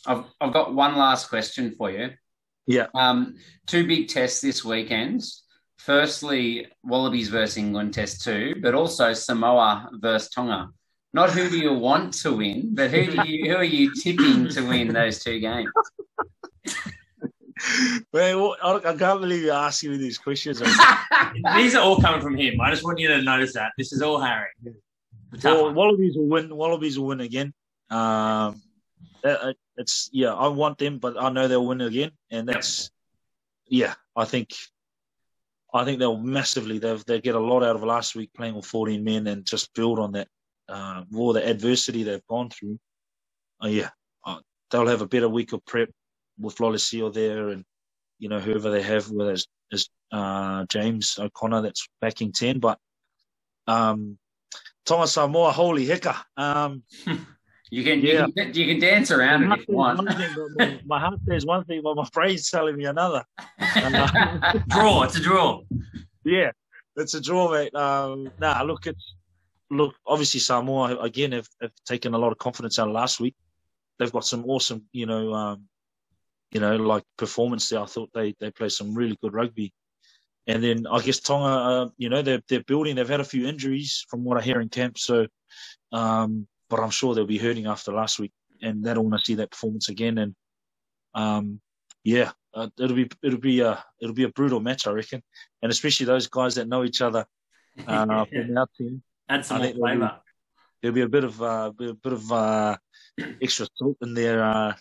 [SPEAKER 6] I've
[SPEAKER 4] got one last question for you.
[SPEAKER 6] Yeah.
[SPEAKER 4] Two big tests this weekend. Firstly, Wallabies versus England test 2, but also Samoa versus Tonga. Not who do you want to win, but who are you tipping to win those two games?
[SPEAKER 6] Man, I can't believe you're asking me these questions.
[SPEAKER 5] These are all coming from him. I just want you to notice that. This is all Harry.
[SPEAKER 6] Well, Wallabies will win. Wallabies will win again. I want them, but I know they'll win again. And that's, I think they'll massively, they'll get a lot out of last week playing with 14 men and just build on that, all the adversity they've gone through. They'll have a better week of prep with Lolesio there and, whoever they have, whether it's James O'Connor that's backing 10. But Tonga Samoa, holy hecka.
[SPEAKER 4] You can dance around it if you want.
[SPEAKER 6] My heart says one thing, but my brain's telling me another.
[SPEAKER 5] Draw. It's a draw.
[SPEAKER 6] Yeah, it's a draw, mate. Look. Obviously, Samoa again have taken a lot of confidence out of last week. They've got some awesome, like performance there. I thought they played some really good rugby. And then I guess Tonga, they're building. They've had a few injuries from what I hear in camp. So, but I'm sure they'll be hurting after last week, and they'll want to see that performance again. And it'll be a brutal match, I reckon, and especially those guys that know each other from our team.
[SPEAKER 5] Add some more flavour.
[SPEAKER 6] There'll be a bit of extra salt in there.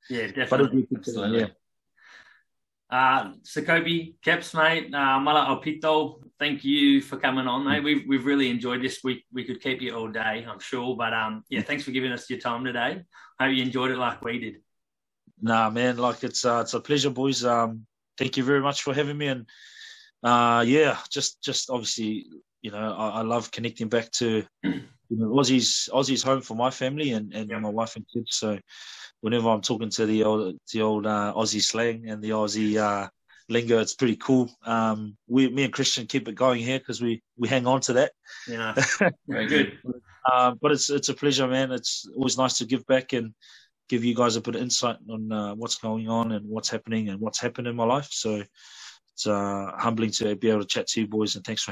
[SPEAKER 5] Yeah, definitely. Absolutely. Sekope Keps, mate. Mala Opito, thank you for coming on, mate. We've really enjoyed this. We could keep you all day, I'm sure. But thanks for giving us your time today. Hope you enjoyed it like we did.
[SPEAKER 6] Nah, man, like it's a pleasure, boys. Thank you very much for having me. And just obviously, I love connecting back to Aussie's home for my family and my wife and kids. So whenever I'm talking to the old Aussie slang and the Aussie lingo, it's pretty cool. Me and Christian keep it going here because we hang on to that.
[SPEAKER 5] Yeah, very good.
[SPEAKER 6] But it's a pleasure, man. It's always nice to give back and give you guys a bit of insight on what's going on and what's happening and what's happened in my life. So it's humbling to be able to chat to you boys, and thanks for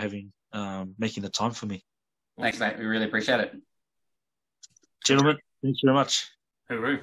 [SPEAKER 6] making the time for me.
[SPEAKER 4] Thanks, mate. We really appreciate it.
[SPEAKER 6] Gentlemen, thanks very much.
[SPEAKER 5] Hooroo.